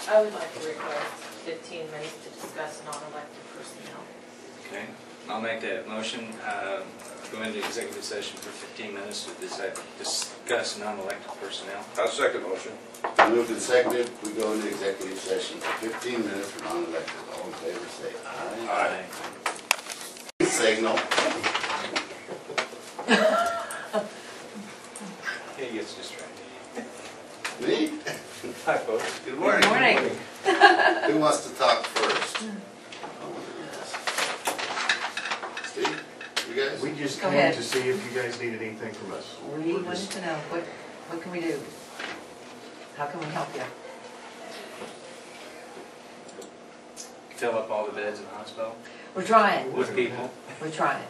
I would like to request 15 minutes to discuss non-elected personnel. Okay, I'll make that motion. Go into executive session for 15 minutes to discuss non-elected personnel. I'll second motion. Moved and seconded, we go into executive session for 15 minutes for non-elected. All in favor say aye. Aye. Signal. He gets distracted. Me? Hi, folks. Good morning. Good morning. Who wants to talk first? Steve, you guys? We just Go came ahead. to see if you guys needed anything from us. We wanted to know, what can we do? How can we help you? Fill up all the beds in the hospital We're trying. with people. We're trying.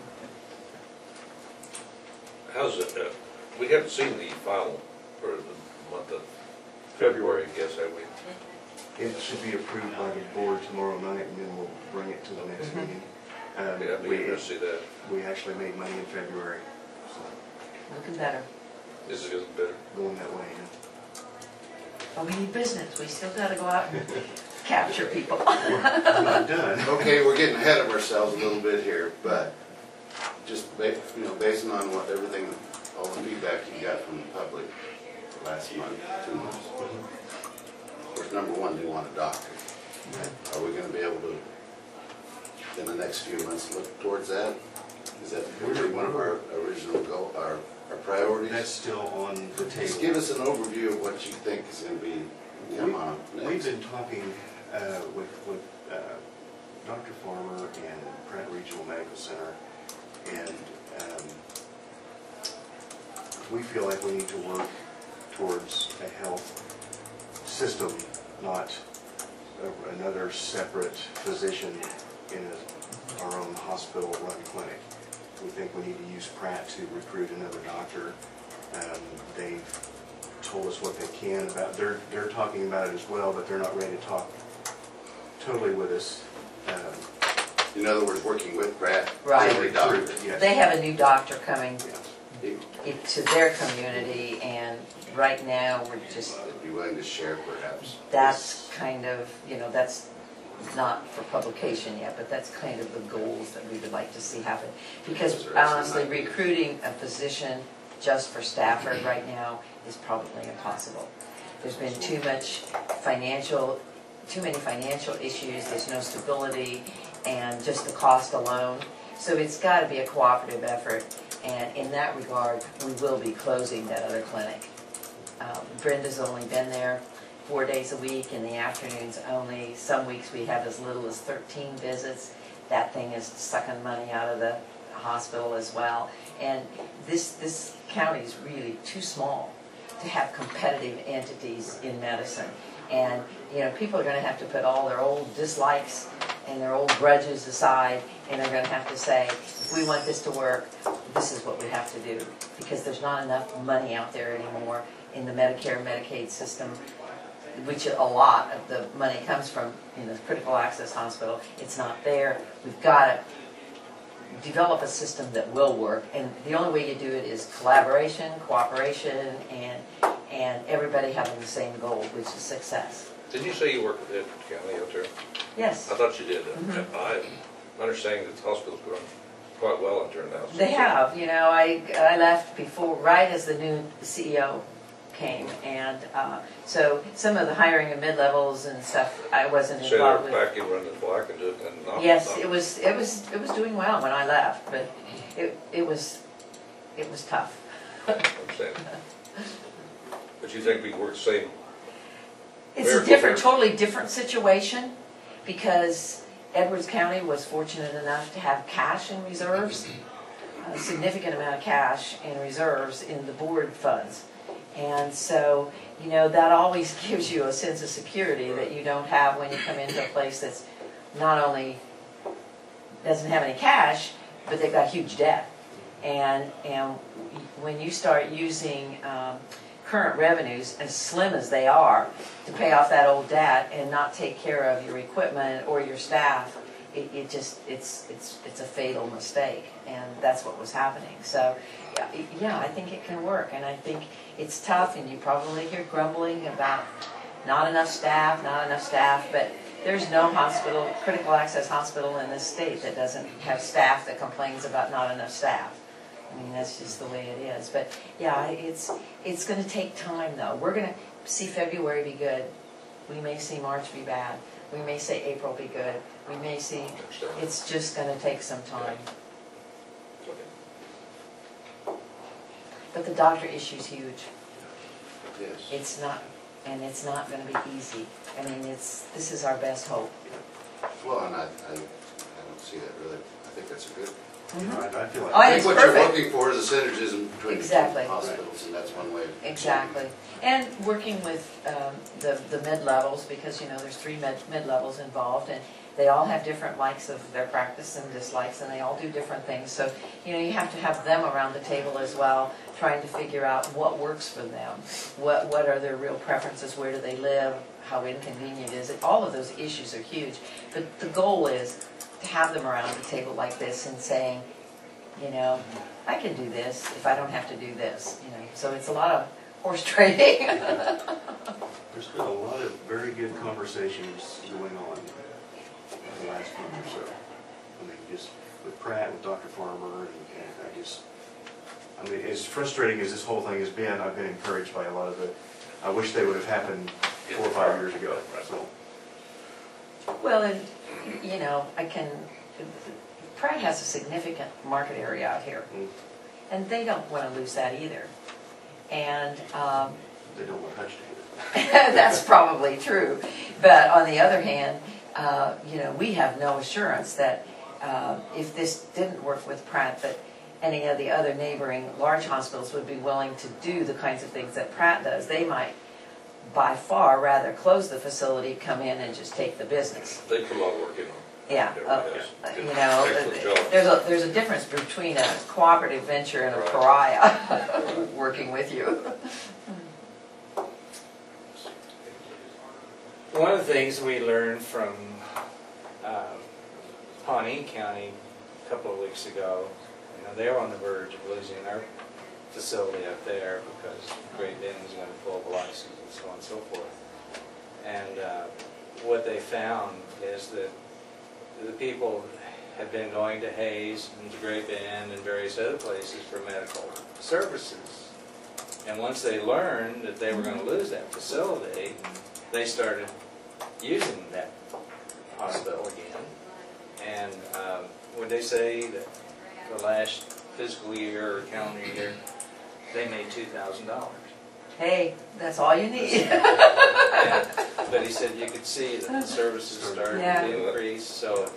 How's it, we haven't seen the final for the month of February, I guess, have we? It should be approved by the board tomorrow night, and then we'll bring it to the next meeting. Yeah, I'd be interested to see that. We actually made money in February, so Looking better. Is it getting better? going that way. But we need business. We still got to go out and capture people. We're not done. Okay, we're getting ahead of ourselves a little bit here, but just based on what everything, all the feedback you got from the public last month, 2 months. Of course, number one, they want a doctor. Are we going to be able to, in the next few months, look towards that? Is that really one of our original goal, our priorities? That's still on the table. Just give us an overview of what you think is going to be come on We've next. been talking with Dr. Farmer and Pratt Regional Medical Center, and we feel like we need to work towards a health system, not another separate physician in our own hospital-run clinic. We think we need to use Pratt to recruit another doctor. They've told us what they can about. They're talking about it as well, but they're not ready to talk totally with us. In other words, working with Pratt, Right. every doctor. Yes. They have a new doctor coming Yes. to their community, and right now we're just, Would be willing to share, perhaps. that's kind of, that's not for publication yet, but that's kind of the goals that we would like to see happen. Because Those are excellent honestly, ideas. recruiting a physician just for Stafford right now is probably impossible. There's been too many financial issues, there's no stability, and just the cost alone. So it's got to be a cooperative effort, and in that regard, we will be closing that other clinic. Brenda's only been there 4 days a week, in the afternoons only. Some weeks we have as little as 13 visits. That thing is sucking money out of the hospital as well. And this county is really too small to have competitive entities in medicine. And people are going to have to put all their old dislikes and their old grudges aside, and they're going to have to say, if we want this to work, this is what we have to do. Because there's not enough money out there anymore in the Medicare and Medicaid system, which a lot of the money comes from in the critical access hospital. It's not there. We've got to develop a system that will work, and the only way you do it is collaboration, cooperation, and everybody having the same goal, which is success. Didn't you say you work with Edward County out there? Yes, I thought you did. I'm understanding that the hospital's going quite well out there now. they have. I left right as the new CEO came, and so some of the hiring of mid-levels and stuff I wasn't So involved they're with. back in running black and not. Yes, not- it was doing well when I left, but it was tough. I understand. But you think we can work the same? It's a totally different situation, because Edwards County was fortunate enough to have cash in reserves, a significant amount of cash in reserves in the board funds. And so, that always gives you a sense of security that you don't have when you come into a place that's not only doesn't have any cash, but they've got huge debt. And when you start using current revenues, as slim as they are, to pay off that old debt and not take care of your equipment or your staff, it's a fatal mistake, and that's what was happening. So yeah, I think it can work, and I think it's tough, and you probably hear grumbling about not enough staff, but there's no hospital, critical access hospital in this state that doesn't have staff that complains about not enough staff. I mean, that's just the way it is. But yeah, it's going to take time though. We're going to see February be good. We may see March be bad. We may see April be good. We may see, it's just going to take some time. But the doctor issue's huge. Yes. It's not, and it's not going to be easy. I mean, this is our best hope. Well, and I don't see that really. I think that's a good. You know, I feel like. Oh, I it's think what you're perfect. looking for is a synergism between Exactly. the two hospitals, and that's one way of. Exactly. And working with the mid-levels, because, you know, there's 3 mid-levels involved, and they all have different likes of their practice and dislikes, and they all do different things. So, you know, you have to have them around the table as well, trying to figure out what works for them. What are their real preferences? Where do they live? How inconvenient is it? All of those issues are huge. But the goal is to have them around the table like this and saying, you know, I can do this if I don't have to do this. You know, so it's a lot of horse trading. There's been a lot of very good conversations going on in the last month or so. I mean, just with Pratt, with Dr. Farmer, and I mean, as frustrating as this whole thing has been, I've been encouraged by a lot of it. I wish they would have happened 4 or 5 years ago. So. Well, and, you know, Pratt has a significant market area out here, and they don't want to lose that either. And They don't want Hutch to. that's probably true. But on the other hand, you know, we have no assurance that if this didn't work with Pratt, that any of the other neighboring large hospitals would be willing to do the kinds of things that Pratt does. They might, by far, rather close the facility, come in and just take the business. They put a lot of work in on it. Yeah, Yes. you know, Excellent job. there's a difference between a cooperative venture and a pariah working with you. One of the things we learned from Pawnee County a couple of weeks ago, you know, they were on the verge of losing their facility up there because Great Bend was going to pull the license and so on and so forth. And what they found is that the people had been going to Hayes and to Great Bend and various other places for medical services. And once they learned that they were going to lose that facility, they started using that hospital again. And would they say that the last fiscal year or calendar year, they made $2,000. Hey, that's all you need. But he said you could see that the services started to increase. So,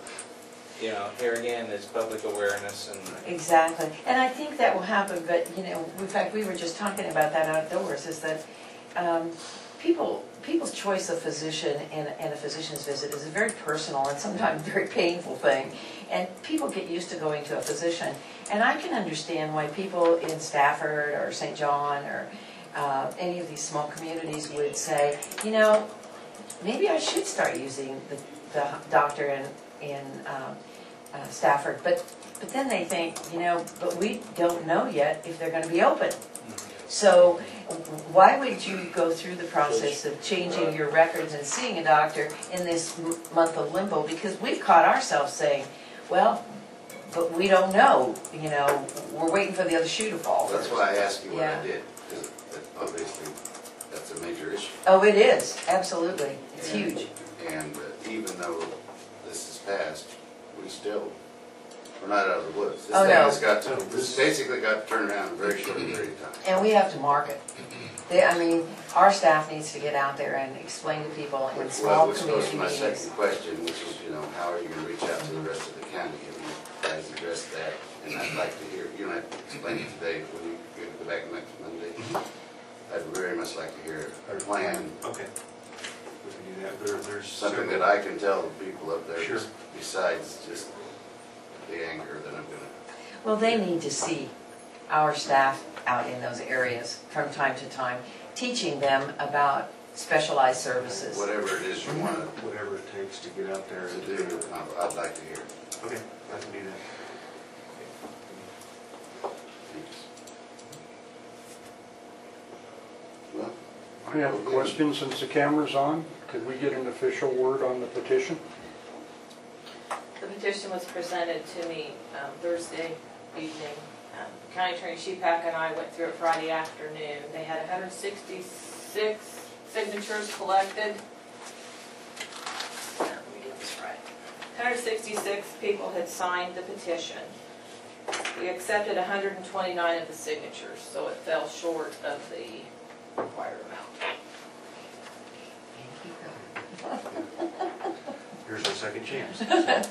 you know, here again, it's public awareness and Exactly. And I think that will happen, but, you know, in fact, we were just talking about that outdoors, is that people's choice of physician and a physician's visit is a very personal and sometimes very painful thing. And people get used to going to a physician. And I can understand why people in Stafford or St. John or any of these small communities would say, you know, maybe I should start using the doctor in Stafford. But then they think, you know, but we don't know yet if they're going to be open. So why would you go through the process of changing your records and seeing a doctor in this month of limbo? Because we've caught ourselves saying, well, but we don't know, you know, we're waiting for the other shoe to fall. That's why I asked you what I did, because obviously that's a major issue. Oh, it is, absolutely. It's huge. And even though this is passed, we're not out of the woods. This Oh, thing no. has got to, this basically got to turn around in a very short period of time. And we have to market. I mean, our staff needs to get out there and explain to people in small Which goes community to my meetings. second question, which is, you know, how are you going to reach out to the rest of the county? Have you guys addressed that? And I'd like to hear, you don't have to explain it today, when you go back next Monday. I'd very much like to hear a plan. Okay. We can do that. There's Something several- that I can tell the people up there, Sure. besides just the anger that I'm gonna. Well, they need to see our staff out in those areas from time to time, teaching them about specialized services. Whatever it is you want Whatever it takes to get out there to and do, I'd like to hear it. Okay, I can do that. Thanks. Well, I have a question since the camera's on. Could we get an official word on the petition? The petition was presented to me Thursday evening. County Attorney Sheepak and I went through it Friday afternoon. They had 166 signatures collected. Let me get this right. 166 people had signed the petition. We accepted 129 of the signatures, so it fell short of the required amount. Here's our second chance. That's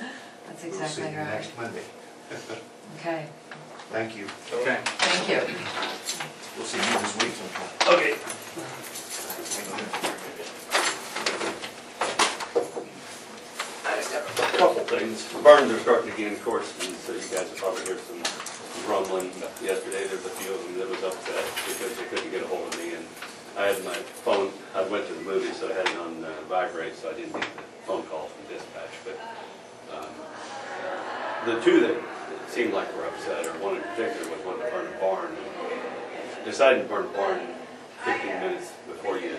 We'll see exactly you right. next Monday. Okay, Thank you. Okay. thank you. We'll see you this week sometime. Okay. A couple things. Barns are starting again, of course, and so you guys will probably hear some rumbling. Yesterday, there was a few of them that was upset because they couldn't get a hold of me, and I had my phone, I went to the movie, so I had it on vibrate, so I didn't get the phone call from dispatch. But the two that seemed like were upset, or one in particular, was one to burn a barn. Deciding to burn a barn 15 minutes before you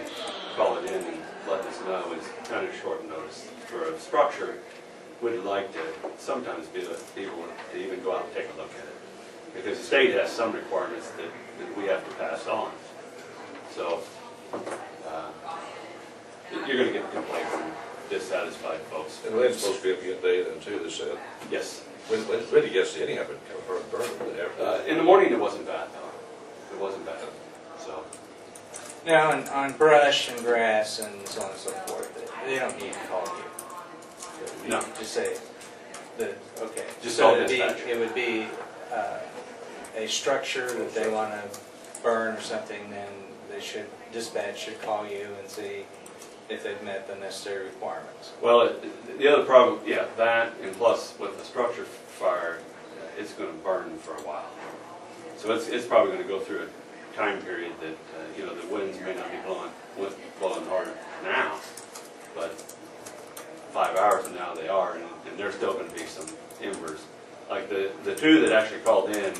call it in and let us know is kind of short notice. For a structure, we'd like to sometimes be able to even go out and take a look at it. Because the state has some requirements that we have to pass on. So you're going to get complaints from dissatisfied folks. And Lynn's supposed to be up here today then too, they said. Yes. When did you guess any of it kind of burned? In the morning it wasn't bad though. It wasn't bad. So. Now, on brush and grass and so on and so forth, they don't need to call you. No. Just say, okay. Just So call it'd be- dispatch. It would be a structure that they want to burn or something, then dispatch should call you and see if they've met the necessary requirements. Well, the other problem, yeah, that, and plus with the structure fire, it's going to burn for a while. So it's probably going to go through a time period that, the winds may not be blowing hard now, but 5 hours from now they are, and there's still going to be some embers. Like the two that actually called in,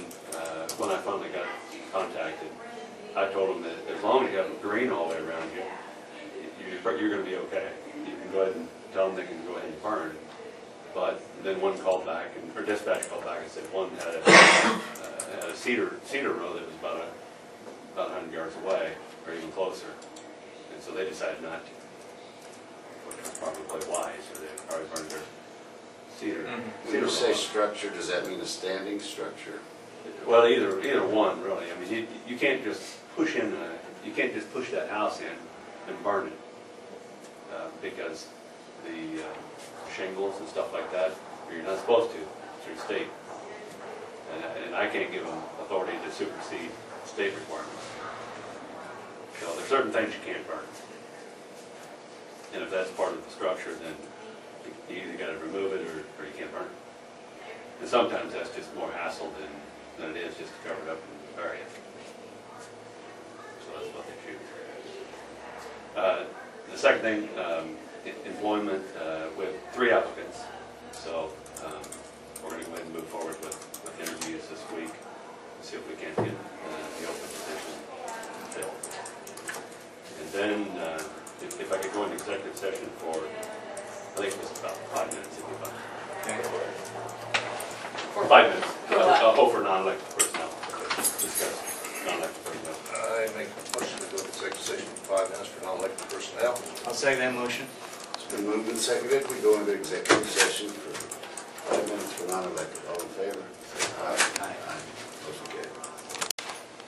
when I finally got contacted, I told them that as long as you have green all the way around you, you're going to be okay. You can go ahead and tell them they can go ahead and burn. But then one called back, or dispatch called back and said one had a cedar row that was about 100 yards away, or even closer. And so they decided not to. Which was probably wise, or they probably burned their cedar. When you say structure, does that mean a standing structure? Well, either one really. I mean, you can't just push that house in and burn it because the shingles and stuff like that, you're not supposed to through state, and I can't give them authority to supersede state requirements. So there's certain things you can't burn, and if that's part of the structure, then you either got to remove it or you can't burn it. And sometimes that's just more hassle than it is just to cover it up and bury it. So that's what they choose. The second thing, employment, we have 3 applicants. So we're going to go ahead and move forward with interviews this week and see if we can't get the open position filled. And then if I could go into executive session for, I think it was about 5 minutes, if you'd like. Okay. For 5 minutes. For non-elected personnel. Discuss non-elected personnel. I make a motion to go to executive session for 5 minutes for non-elected personnel. I'll second that motion. It's been moved and seconded. We go into executive session for 5 minutes for non-elected. All in favor? Aye. Motion carried.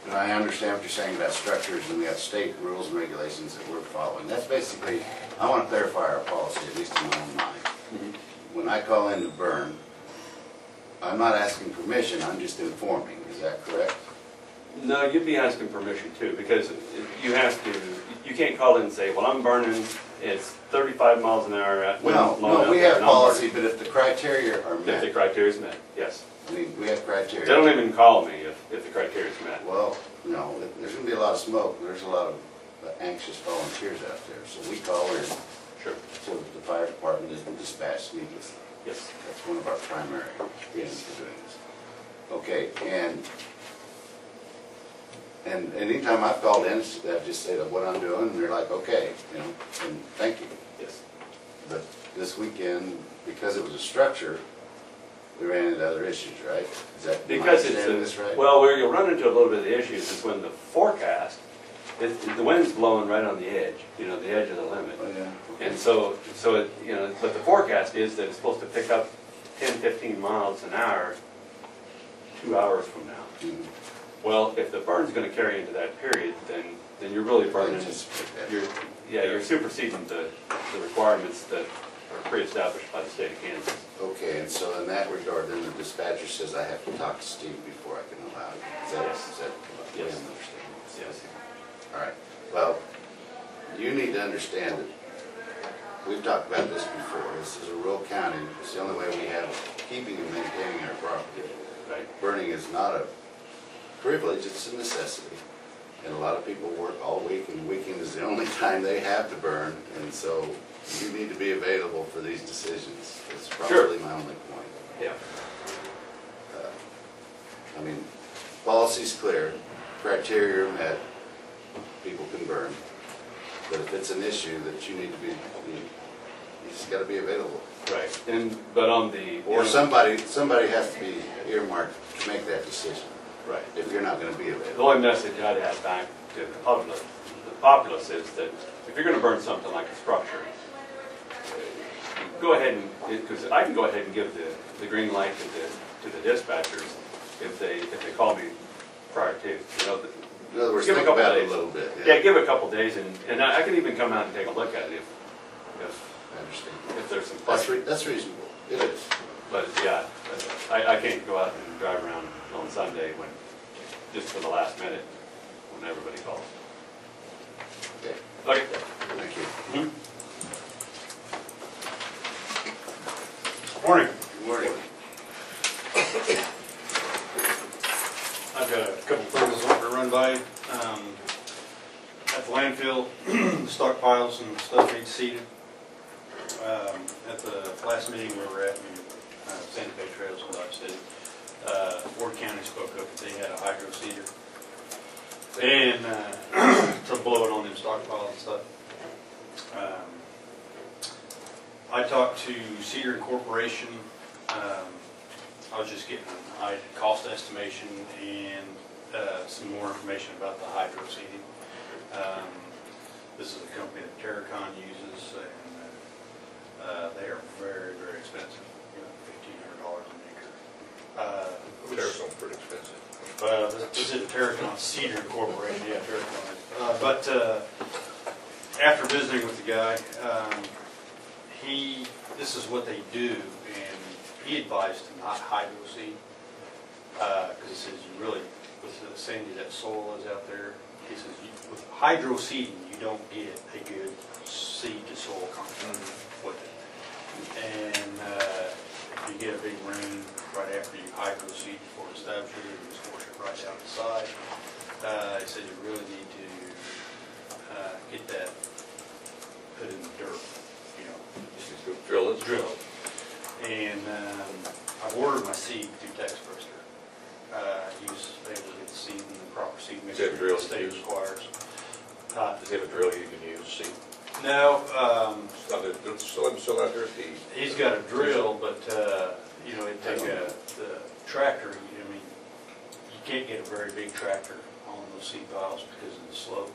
And I understand what you're saying about structures, and we have state rules and regulations that we're following. That's basically, I want to clarify our policy, at least in my own mind. When I call in to burn, I'm not asking permission, I'm just informing. Is that correct? No, you'd be asking permission too, because you can't call in and say, well, I'm burning, it's 35 miles an hour at wind blowing No, out we there, have and I'm policy, burning. but if the criteria are If the met, criteria is met, yes. I mean, we have criteria. They don't even call me if the criteria is met. Well, no, there's going to be a lot of smoke. There's a lot of anxious volunteers out there. So we call in Sure. so that the fire department isn't dispatched needlessly. Yes. That's one of our primary reasons for doing this. Okay, and And anytime I've called in, I've just said what I'm doing, and they're like, okay, you know, and thank you. Yes. But this weekend, because it was a structure, we ran into other issues, right? Is that, am I Because understanding this it's, right? well, where you'll run into a little bit of the issues is when the forecast, the wind's blowing right on the edge, you know, the edge of the limit. Oh, yeah. And so it, you know, but the forecast is that it's supposed to pick up 10, 15 miles an hour 2 hours from now. Mhm. Well, if the burn's gonna carry into that period, then you're really burning, you're superseding the requirements that are pre-established by the state of Kansas. Okay, and so in that regard, then the dispatcher says I have to talk to Steve before I can allow it. Is that, Yes. is that what Yes. I'm understanding? Yes. All right, well, you need to understand that we've talked about this before. This is a rural county. It's the only way we have of keeping and maintaining our property. Right. Burning is not a privilege, it's a necessity. And a lot of people work all week, and the weekend is the only time they have to burn. And so you need to be available for these decisions. It's probably my only point. Yeah. I mean, policy's clear, criteria are met, people can burn. But if it's an issue that you need to be, you just gotta be available. Right. But on the. Or somebody has to be earmarked to make that decision, Right. if you're not gonna be The available. only message I'd have back to the populace is that if you're gonna burn something like a structure, go ahead and, because I can go ahead and give the green light to the dispatchers if they call me prior to, you know. In other words, Give it a think couple about it days. a little bit. Yeah, give it a couple days and I can even come out and take a look at it I understand. if there's some That's, question. that's reasonable, it is. But yeah, I can't go out and drive around on Sunday when, just for the last minute, when everybody calls. Okay, Okay. thank you. Morning. Good morning. I've got a couple things I want to run by. At the landfill, stockpiles and stuff needs seeded. At the last meeting we were at, Santa Fe Trails in Dodge City, Ward County spoke up that they had a hydro seeder. And to blow it on them stockpiles and stuff. I talked to Cedar Corporation. I was just getting a cost estimation and some more information about the hydro seeding. This is a company that Terracon uses, and they are very, very expensive. $1,500 an acre. Terracone's pretty expensive. This is Terracon Cedar Corporation, yeah, Terracon. But after visiting with the guy, this is what they do, and he advised to not hydro seed, because he says you really, with the sandy that soil is out there, he says with hydro seeding, you don't get a good seed to soil contact with it. And if you get a big rain right after you hydro seed before it establishes it, you just wash it right down the side. He said you really need to get that put in the dirt, Just drill it. drill it. And I've ordered my seed through Tex Brister. He was able to get the seed in the proper seed mixture that drill the state you use? requires. Does he have a drill you can use? See, No, still out there. he's got a drill, but it'd take the tractor. You can't get a very big tractor on those seed piles because of the slope.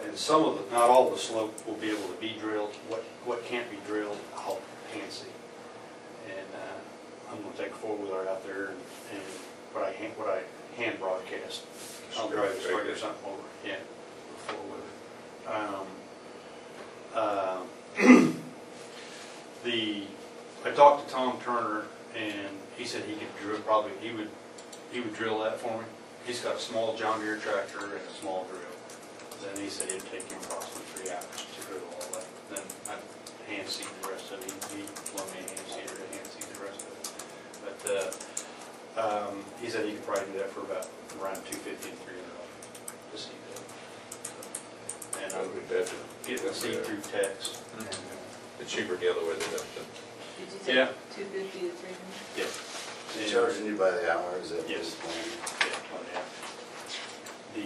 And some of the, not all of the slope will be able to be drilled. What can't be drilled, I'll hand seed. And I'm gonna take a 4-wheeler out there and what I hand broadcast. I'll drive a spring or something over. Yeah, 4-wheeler. I talked to Tom Turner, and he said he could drill. Probably he would drill that for me. He's got a small John Deere tractor and a small drill. Then he said it'd take him approximately 3 hours to drill all that. Then I'd hand seed the rest of it. He'd loan me a hand seeder to hand seed the rest of it. But he said he could probably do that for about around $250 to $300 to seed that. And I would get the seed through Tex. It's cheaper the other way than that. Did you say Yeah. 250 to 300? Yeah. They're charging you by the hour, is that? Yes. the plan? Yeah, oh, yeah. The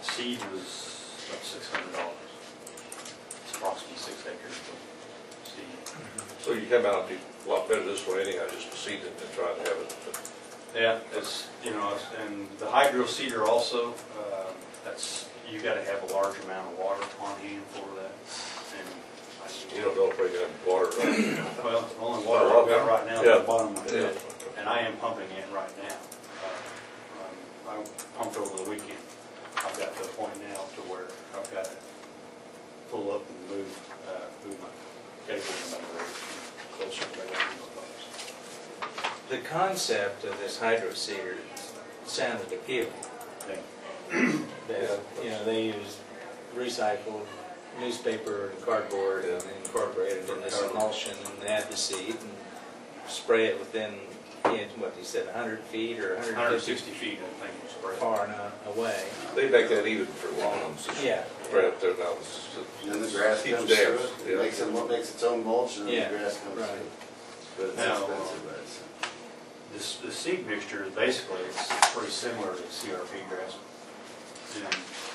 seed was about $600. It's approximately 6 acres of seed. So you come out a lot better this way anyhow, just to seed it and try to have it. Yeah, it's, and the hydro seeder also, that's, you gotta have a large amount of water on hand for that. And You don't know if we're gonna water it. well, the only water I've got right now is Yeah. at the bottom of my Yeah. field, and I am pumping it right now. I pumped over the weekend. I've got to a point now to where I've got to pull up and move my cable in my road closer to where I can go. The concept of this hydro seeder sounded appealing. That, they use recycled newspaper and cardboard and incorporated in this emulsion and add the seed and spray it within, what you said, 100 feet or 160 feet, I think, was spread. far enough away. They make that even for lawns. Yeah. Right up there now. And the grass Keeps comes dams, through it, yeah. makes its own mulch, and then Yeah, the grass comes right. through. But it's Now, expensive, but it's. The seed mixture is basically, it's pretty similar to CRP grass. And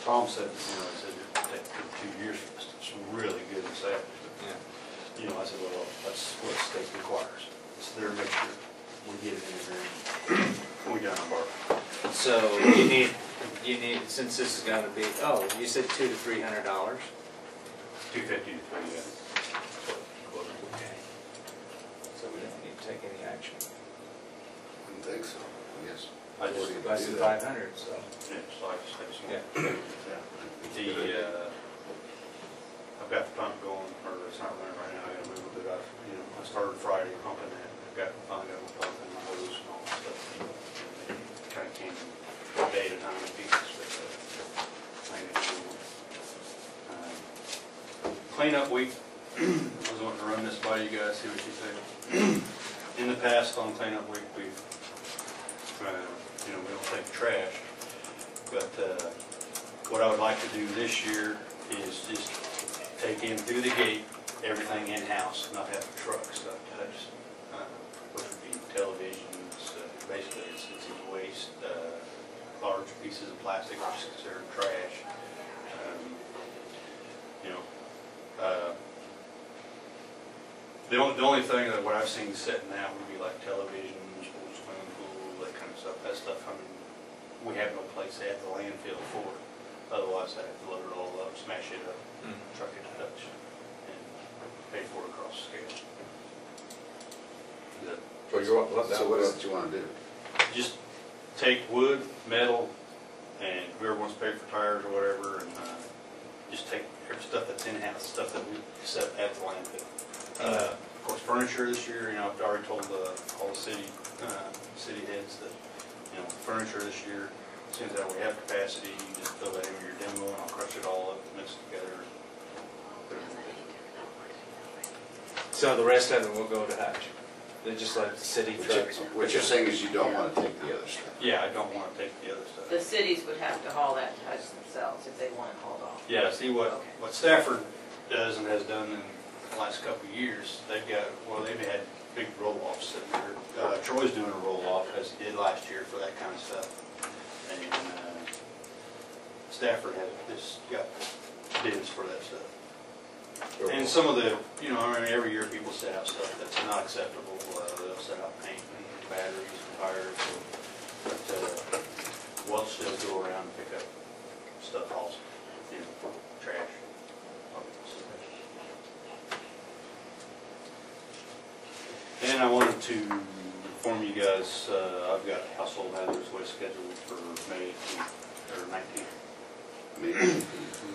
Tom said, he said it took 2 years for this. It's really good and safe. Yeah. I said, well, that's what the state requires. It's their mixture. We get it in the ground. We got our bark. So you need, since this is gonna be, you said $200 to $300? 250 to 300. Okay. So we don't need to take any action. I don't think so, yes. I just, Less than 500, so. yeah, so I just Yeah. I've got the pump going, or it's not running right now, I gotta move it, I started Friday pumping it, I've got finally got my pump and my hose and all that stuff. Kinda came a day at a time in pieces, but, I need to do one. Cleanup week, I was wanting to run this by you guys, see what you think. In the past on cleanup week, we've, we don't take trash, but what I would like to do this year is just take in through the gate, everything in-house, not have the truck stuff touched, which would be televisions, basically it's e-waste, large pieces of plastic which is considered trash. The only thing that what I've seen sitting out would be like televisions, old swimming pool, that kind of stuff. That stuff, we have no place at the landfill for it. Otherwise, I have to load it all up, smash it up, truck it to Dutch, and pay for it across the scale. So you want, So what else do you want to do? Just take wood, metal, and whoever wants to pay for tires or whatever, and just take every stuff that's in-house, stuff that we set at the landfill. Of course, furniture this year, I've already told all the city heads that, furniture this year, as soon as we have capacity, you just fill that in with your demo, and I'll crush it all up, mix it together. Put it in the bin. So the rest of it will go to Hutch? They're just like the city trucks? What you're saying is you don't want to take the other stuff. Yeah, I don't want to take the other stuff. The cities would have to haul that to Hutch themselves if they want it hauled off. Yeah, see what Stafford does and has done in the last couple of years, they've had big roll-offs sitting there. Troy's doing a roll-off, as he did last year for that kind of stuff. And Stafford has got bids for that stuff. And some of the, every year people set out stuff that's not acceptable. They'll set out paint and batteries and tires. But Welch does go around and pick up stuff also, trash. And I wanted to inform you guys, I've got a household hazardous waste scheduled for May 19th.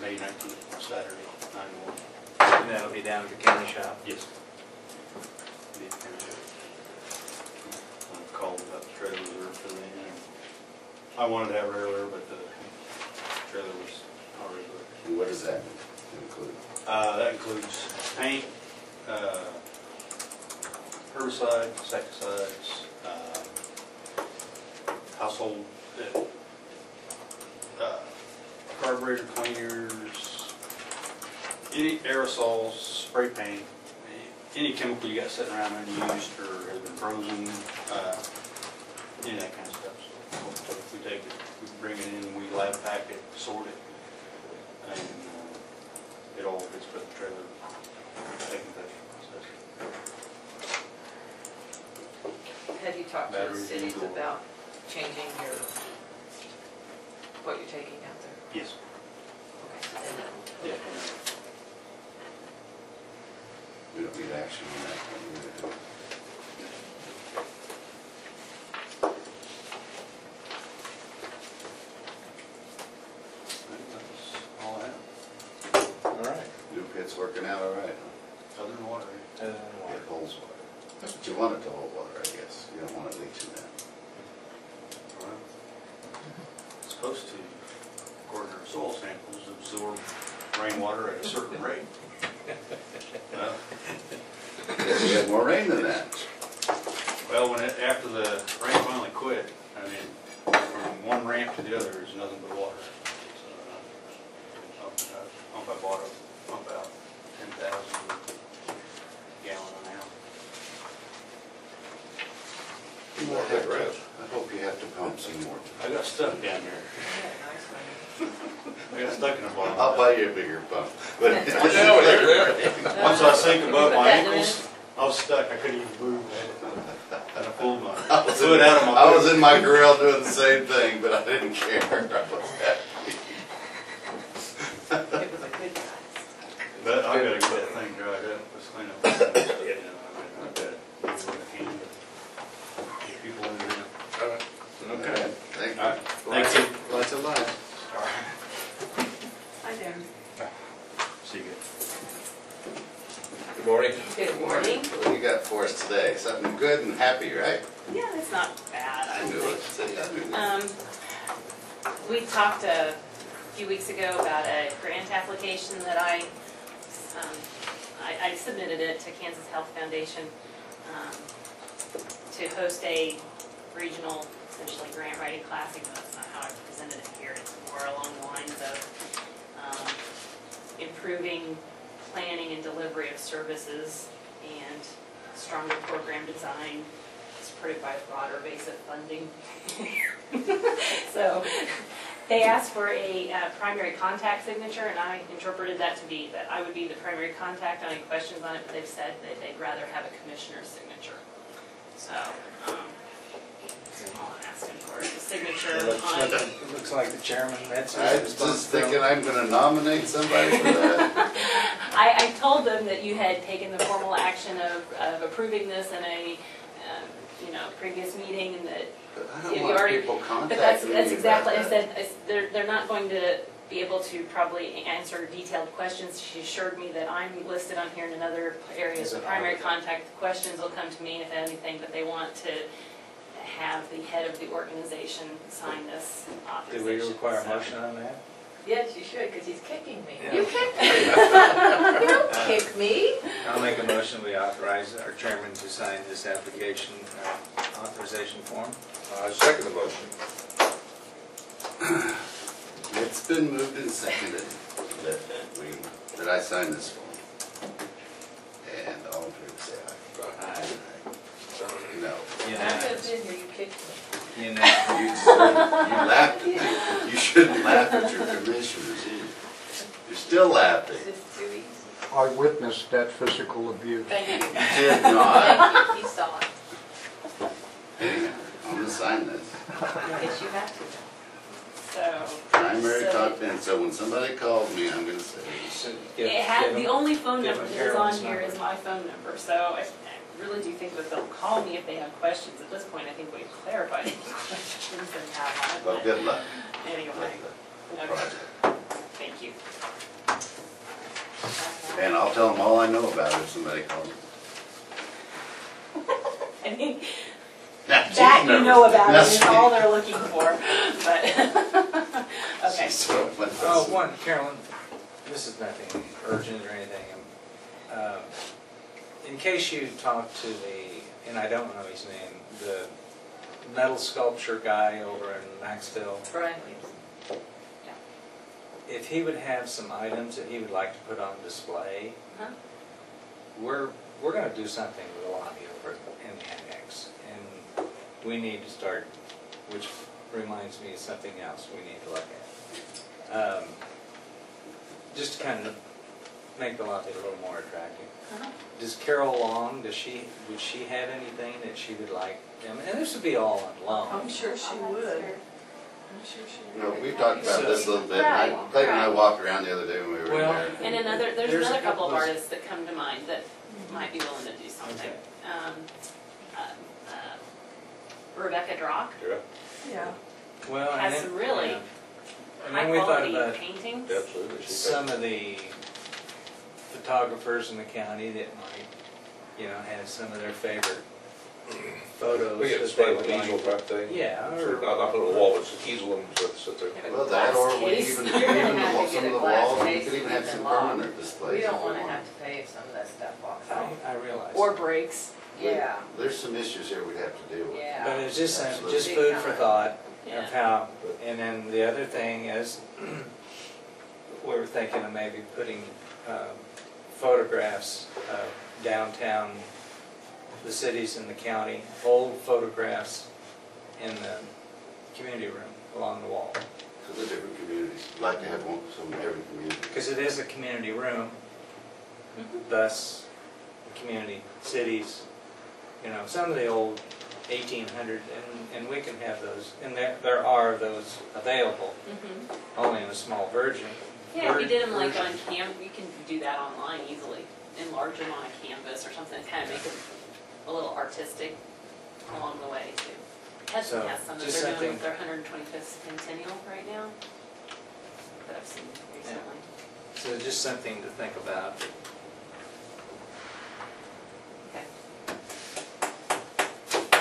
May 19th, on Saturday, 9/1. And that'll be down at the county shop? Yes. I called about the trailer reserve for them. I wanted to have it earlier, but the trailer was already booked. And what does that include? That includes paint, herbicide, insecticides, household, carburetor cleaners, any aerosols, spray paint, any chemical you got sitting around unused or has been frozen, any of that kind of stuff. So if we lab pack it, sort it, and it all gets put in the trailer, taken vector process. Have you talked to the Batteries cities indoor. about changing what you're taking out there? Yes. Okay, so they know. Yeah. We don't need action on that one. That's all I have. All right. New pit's working out all right, huh? Other than water. And It holds water. That's what you want it to hold water, I guess. You don't want it leaching that. It's supposed to, according to our soil samples, absorb rainwater at a certain rate. Well, We had more rain than that. Well, after the rain finally quit, I mean, from one ramp to the other is nothing but water. So, I bought a pump out 10,000 gallon an hour. More big rest. I hope you have to pump some more. I got stuck down there. I got stuck in a bottom. I'll buy you a bigger pump. But Once I sank above my ankles, I was stuck. I couldn't even move. I had to pull my foot out of my I was boot. in my grill doing the same thing, but I didn't care. I was happy. It was a good guy. But I gotta get that thing dried up. Let's clean up. You know, I bet it's with a hand. People in there. Okay. Thank All right. you. Thank you. lots of love. Hi, Darren. See you. Good morning. Good morning. What do you got for us today? Something good and happy, right? Yeah, it's not bad, I knew it. See, I knew it. We talked a few weeks ago about a grant application that I submitted it to Kansas Health Foundation to host a regional, essentially grant writing class, even though that's not how I presented it here. It's more along the lines of improving planning and delivery of services and stronger program design supported by a broader base of funding. So they asked for a primary contact signature, and I interpreted that to be that I would be the primary contact on any questions on it, but they've said that they'd rather have a commissioner's signature. So all I'm asking for is a signature on it. It looks like the chairman, that's I was just thinking I'm gonna nominate somebody for that. I told them that you had taken the formal action of approving this in a previous meeting, and that But I you don't want already. people But contacting me that's exactly. I about that. said they're not going to be able to probably answer detailed questions. She assured me that I'm listed on here in another area as the primary contact. The questions will come to me if anything, but they want to have the head of the organization sign this Do authorization. we require a So- motion on that? Yes, you should, because he's kicking me. Yeah. You kicked me. You don't kick me. I'll make a motion, we authorize our chairman to sign this application authorization form. Second the motion. It's been moved and seconded that I sign this form. And all in favor say aye. No. I'm Unanimous. just in here, you kicked me. Unanimous. You laughed at me. You shouldn't laugh at your commissioners either. You're still laughing. It's just too easy. I witnessed that physical abuse. Thank you. You did not. Thank you, he saw it. Anyhow, I'm gonna sign this. I guess you have to. So. Primary so- contact, so when somebody calls me, I'm gonna say, It had, the only phone give number them that is on Carolyn's here number. is my phone number, so I really do think that they'll call me if they have questions. At this point, I think we've clarified any questions they have on it. well, but good luck. Anyway, with the okay, project. thank you. And I'll tell them all I know about it if somebody calls me. I think Now, she's that you nervous. know about Now it is she- all they're looking for, but, okay. she's sort of went Oh, this- one, Carolyn, this is nothing urgent or anything. In case you talk to and I don't know his name, the metal sculpture guy over in Maxville, Brian Williams. if he would have some items that he would like to put on display, Huh? we're gonna do something with the lobby over in the annex, and we need to start, which reminds me of something else we need to look at. Just to kind of make the lobby a little more attractive. Does Carol Long, would she have anything that she would like? And this would be all on loan. I'm sure she would. I'm sure she You know, would. we've talked about this a little bit. Right, Clayton and I right. walked around the other day when we were in Well, there. And there's There's another a couple of couple of- artists that come to mind that might be willing to do something. Okay. Rebecca Drock Yeah. Well, and has then, some really yeah. And high then we thought quality about paintings. Absolutely. some of the photographers in the county that might, have some of their favorite photos We get a that they spray would easel like. type thing. Yeah, Sort of, or, not put it on the wall, but just easel them, so sit there. Well, that or we Glass even, case. You're gonna have to some get of a the glass walls, we case could even to have keep some it locked. permanent displays. We if don't wanna want. have to pay if some of that stuff walks out. I realize. Or breaks. Yeah, There's some issues here we'd have to deal with. yeah. But it's just, Absolutely. just food for thought Yeah. of how, and then the other thing is, we were thinking of maybe putting photographs of downtown, the cities in the county, old photographs in the community room along the wall. For the different communities, I'd like to have one, some in every community. Because it is a community room, thus, the community, cities, some of the old 1800, and we can have those, and there are those available, only in a small version. Yeah, if you did them like version. on you can do that online easily. Enlarge them on a canvas or something, kind of make them a little artistic along the way too. Hudson So, has some that just they're doing something- with their 125th centennial right now that I've seen recently. So just something to think about. Okay.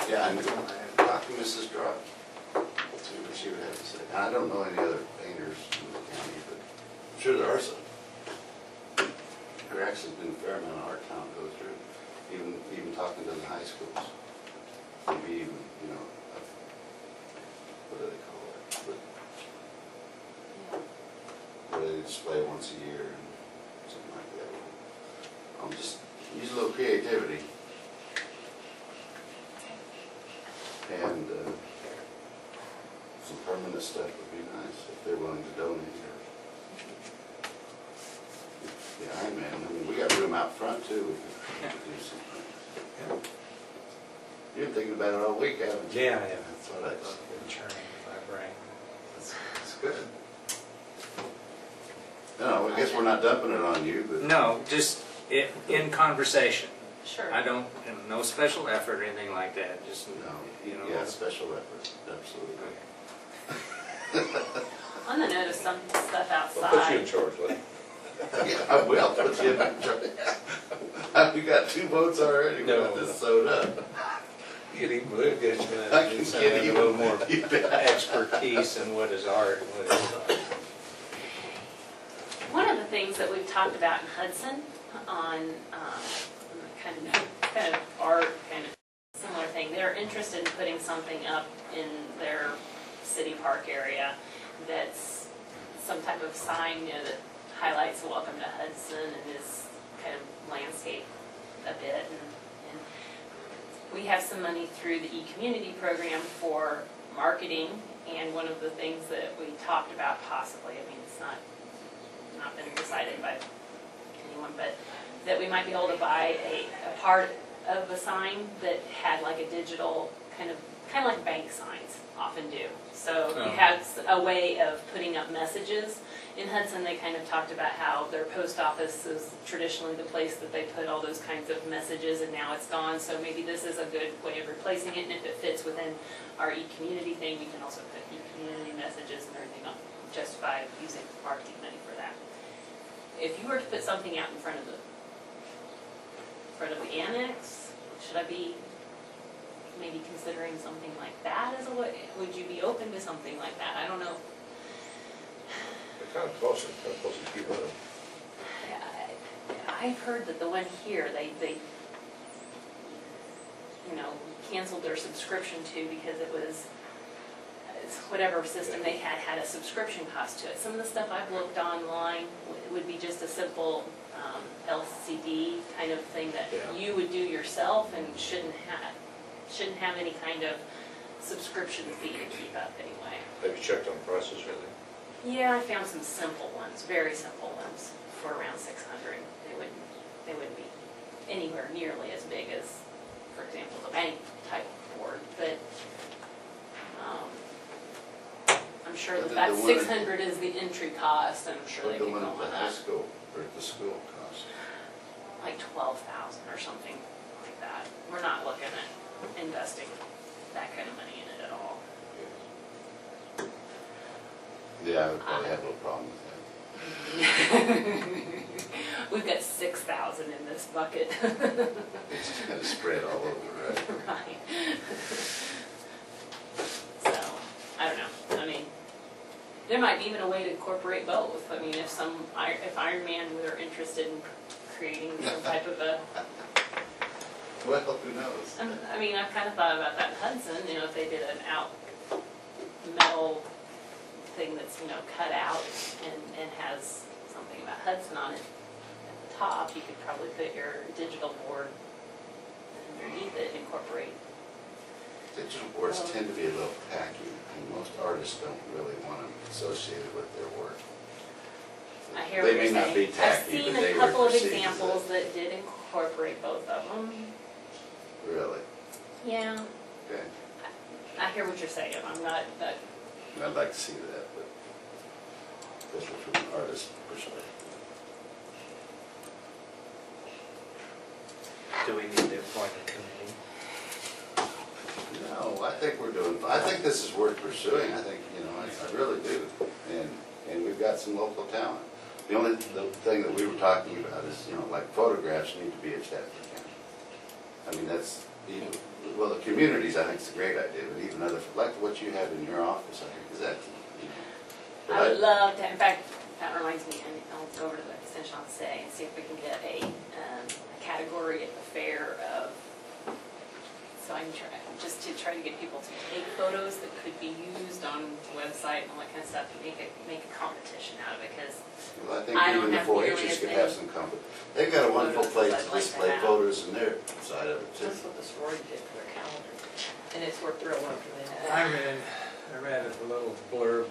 Yeah, I'm going to talk to Mrs. Drop, see what she would have to say. And I don't know any other painters in the county, but I'm sure there are some. There actually been a fair amount of art talent go through, even talking to the high schools. Maybe even, what do they call it? Where they display once a year and something like that. Just use a little creativity. And some permanent stuff would be nice if they're willing to donate. The Iron Man, we got room out front too, if we could do something. You've been thinking about it all week, haven't you? Yeah, That's what I thought. Been churning my brain. That's good. No, I guess we're not dumping it on you, but. No, just in conversation. Sure. I don't, no special effort or anything like that, just, Yeah, special effort, absolutely. On the note of some stuff I'll put you in outside, charge, Lee. Yeah, I will put you in charge. We got 2 votes already, we got this sewed up. get him, we'll get you I can get a you little more you bet. expertise in what is art and what is not. one of the things that we've talked about in Hudson on kind of art, kind of similar thing, they're interested in putting something up in their city park area that's some type of sign, that highlights welcome to Hudson and this kind of landscape a bit. And we have some money through the e-community program for marketing, and one of the things that we talked about possibly, it's not been decided by anyone, but that we might be able to buy a part of a sign that had like a digital kind of like bank signs often do. So you have a way of putting up messages. In Hudson, they kind of talked about how their post office is traditionally the place that they put all those kinds of messages, and now it's gone. So maybe this is a good way of replacing it, and if it fits within our e-community thing, we can also put e-community messages and everything up just by using marketing money for that. If you were to put something out in front of the annex, should I be maybe considering something like that as a way? Would you be open to something like that? I don't know. They're kind of close to keep it. I've heard that the one here, they canceled their subscription to because it was whatever system they had a subscription cost to it. Some of the stuff I've looked online would be just a simple LCD kind of thing that you would do yourself and shouldn't have any kind of subscription fee to keep up anyway. Have you checked on prices or anything? Yeah, I found some simple ones, very simple ones, for around 600. They wouldn't be anywhere nearly as big as, for example, the bank type board, but I'm sure But that the one at- 600 is the entry cost, and I'm sure they The can one go at on the high that, school, or at the school cost. like 12,000 or something like that. We're not looking at investing that kind of money in it at all. Yeah, I would probably have no problem with We've got 6,000 in this bucket. that. It's just kind of spread all over, right? Right. So, I don't know, I mean, there might be even a way to incorporate both. I mean, if Iron Man were interested in creating some type of a, Well, who knows? I mean, I've kind of thought about that in Hudson, you know, if they did an out metal thing that's, you know, cut out and has something about Hudson on it at the top, you could probably put your digital board underneath it and incorporate. Digital boards tend to be a little tacky, and most artists don't really want them associated with their work. I hear what They you're may not be saying. I've tacky, seen but they a were couple of perceived as examples that did incorporate both of them. Really? Yeah, Okay. I hear what you're saying. I'm not, but I'd like to see that, but especially from an artist perspective. Do we need to appoint a committee? No, I think I think this is worth pursuing. I think, you know, I really do. And we've got some local talent. The thing that we were talking about is, you know, like photographs need to be at Stafford County. I mean, that's, well, the communities, I think it's a great idea, but even other, like what you have in your office, I think is excellent. You know. But I would love to. In fact, that reminds me, and I'll go over to the extension on today and see if we can get a category at the fair of. So I'm just to try to get people to take photos that could be used on the website and all that kind of stuff, and make a competition out of it, because Well, I think I don't even the have nearly 4-Hers as could many have some company. They've got a wonderful place I'd to like to display have. photos in their side of it too. That's what the sorority did for their calendar, and it's worked real well for them. I read a little blurb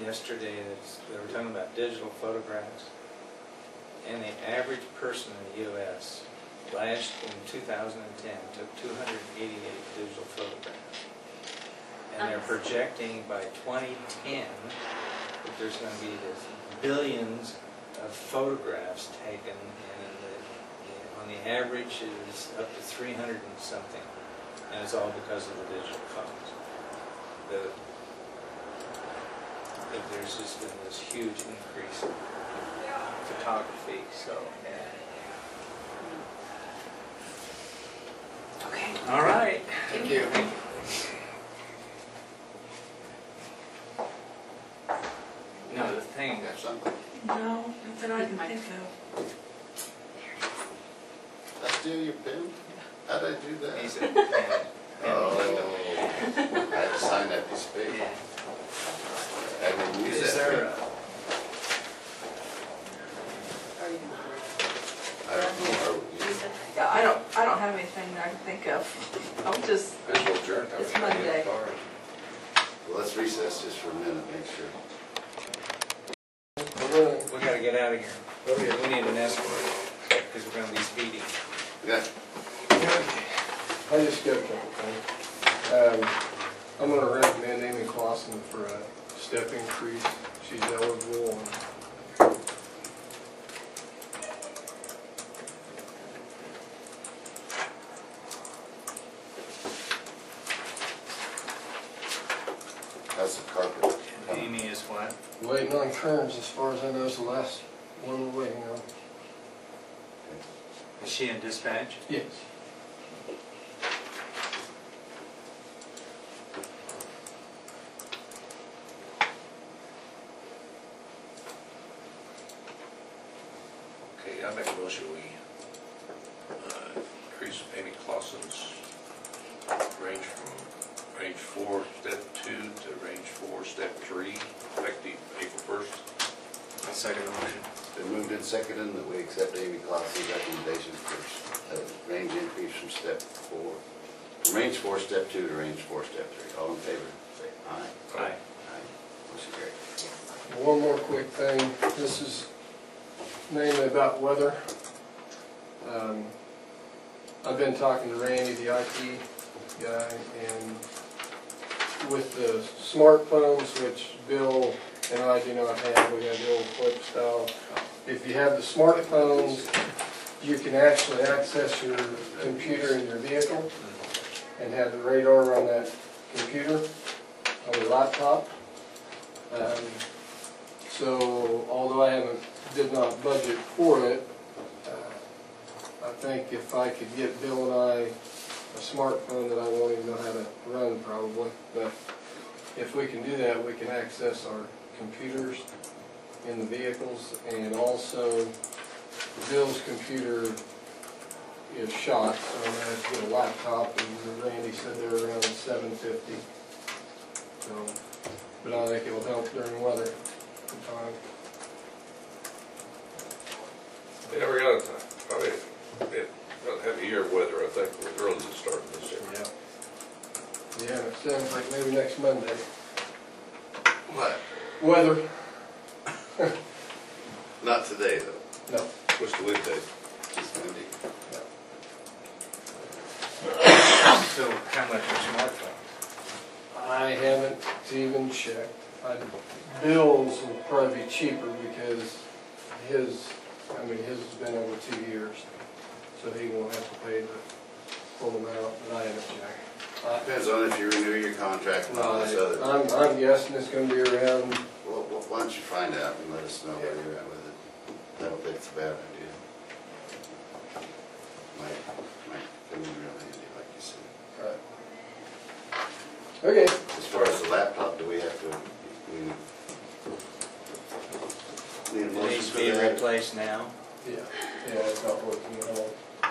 yesterday they were talking about digital photographs. And the average person in the U.S. in 2010 took 288 digital photographs. And they're projecting by 2010 that there's going to be this billions of photographs taken, and on the average is up to 300 and something. And it's all because of the digital phones. There's just been this huge increase in photography, so. Okay. All right. Thank you. No, the thing, Got something? No, nothing I can think of. Did I steal your pen? How'd I do that? he said, Oh, I had to sign that piece of paper. yeah. I didn't use Is that there pen. Are you? I don't know, are we- Yeah, I don't have anything that I can think of. I'll just, Visual adjourned. It's Monday. Well, let's recess just for a minute, make sure. We gotta get out of here. We need an escort, because we're gonna be speeding. Yeah. I just got a couple things. I'm gonna recommend Amy Clausen for a step increase. She's eligible and How's the carpet? Amy is what? waiting on Kearns, as far as I know, is the last one we're waiting on. Is she in dispatch? Yes. Okay, I make a motion, we increase Amy Clausen's range from range 4, step 2 to range 4, step 3, effective April 1st. I'll second the motion. Been moved and seconded that we accept Amy Clausen's recommendation for a range increase from step 4 from range 4, step 2 to range 4, step 3. All in favor, say aye. Aye. Aye. Motion carried. One more quick thing, this is mainly about weather. I've been talking to Randy, the IT guy, and with the smartphones, which Bill and I do not have, we have the old flip style. If you have the smartphones, you can actually access your computer in your vehicle and have the radar on that computer, on your laptop. So although I did not budget for it, I think if I could get Bill and I a smartphone that I won't even know how to run probably, but if we can do that, we can access our computers in the vehicles, and also Bill's computer is shot, so I'm gonna have to get a laptop, and Randy said they were around $750. So, but I think it will help during weather time. They never got it, probably, it got heavier weather, I think, with early starting this year. Yeah, it sounds like maybe next Monday. What? Weather, Not today, though. no. What's the wind day? Just Monday. So how much are smartphone? I haven't even checked. Bill's will probably be cheaper because his has been over 2 years, so he won't have to pay the full amount, but I haven't checked. Depends on if you renew your contract and all this other. I'm guessing it's gonna be around, Well, why don't you find out and let us know where you're at with it? I don't think it's a bad idea. Might come in real handy, like you said. okay. As far as the laptop, do we have to, we need a It motion needs to for be that? replaced now. Yeah, it's not working at all. Yeah.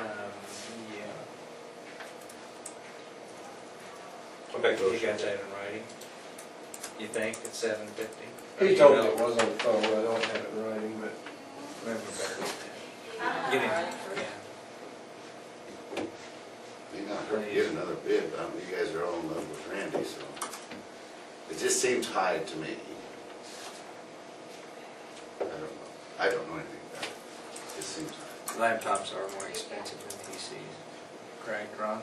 I'll make You those. got that in writing? You think it's $750? He told me it was on the phone, I don't have it in writing, but Maybe better. Get it, yeah. May not hurt to get another bid, but you guys are all in love with Randy, so. It just seems high to me. I don't know anything about it. It just seems high. Laptops are more expensive than PCs, correct, Ron?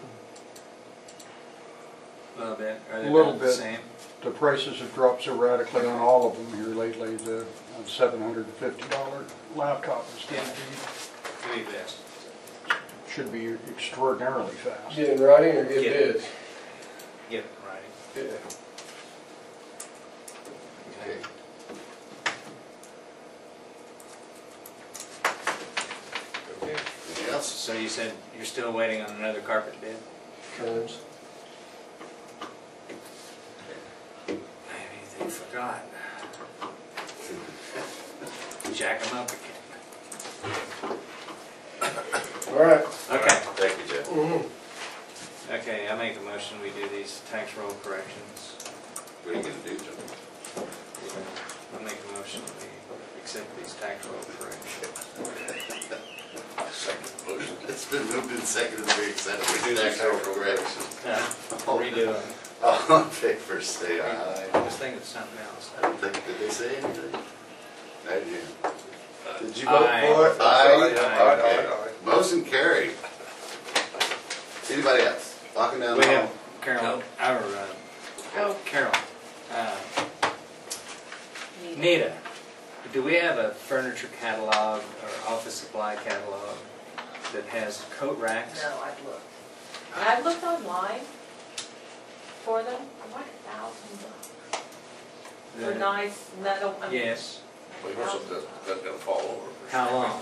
A little bit, are they A little about the bit. same? The prices have dropped so radically on all of them here lately, the $750 laptop is going to Maybe best. should be extraordinarily fast. get in writing or get Get- bids? Get it in writing. Yeah. Okay. Okay. Anything else? So you said you're still waiting on another carpet bid? Terms. I have anything forgotten? Jack them up again. All right. Okay. Thank you, Jeff. Mm-hmm. Okay, I make a motion, we do these tax roll corrections. What are you gonna do, John? I make a motion, we accept these tax roll corrections. Second motion. It's been moved and seconded to be accepted. We do that correction. Redo them. All in favor, say aye. I was thinking of something else. Did they say anything? I did. Did you Aye. vote for it? Aye. Aye. Okay. Motion carried. Anybody else? Walking down We the have hall? Carol, Carol, Nita, do we have a furniture catalog or office supply catalog that has coat racks? No, I've looked. And I've looked online for them, I'm like $1,000. They're nice, metal. Yes. Well, you want something that doesn't fall over. How long?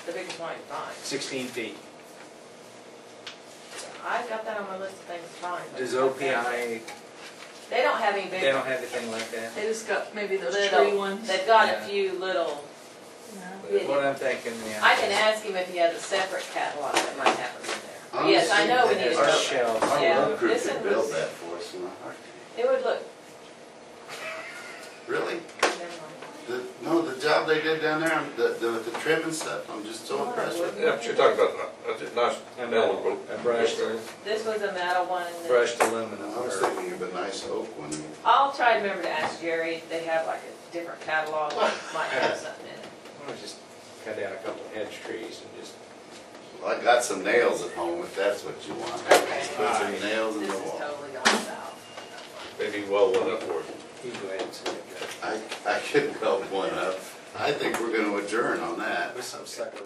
The biggest one I can find. 16 feet. I've got that on my list of things to find. but- Does OPI, They don't have any big. they don't have anything like that? They just got maybe those Little. tree ones. They've got Yeah. a few little. That's what I'm thinking, yeah. I can ask him if he has a separate catalog that might have them in there. But yes, I Honestly, know we need a Our coat rack. shelves. Our Yeah, road crew this could one build was- that for us in a heartbeat. It would look, Really? never mind. No, the job they did down there, with the trim and stuff, I'm just so impressed with it. Yeah, but you're talking about, I think nice A metal. metal, a brushed, This was a metal one. that- brushed aluminum. I was or- thinking of a nice oak one. I'll try to remember to ask Jerry, they have like a different catalog, might have something in it. Well, just cut down a couple of hedge trees and just, Well, I got some nails at home if that's what you want. Okay. Just put some nails in This the is wall. totally going south. Maybe weld one up for it. you go ahead and say that. I could weld one up. I think we're gonna adjourn on that. With some sucker.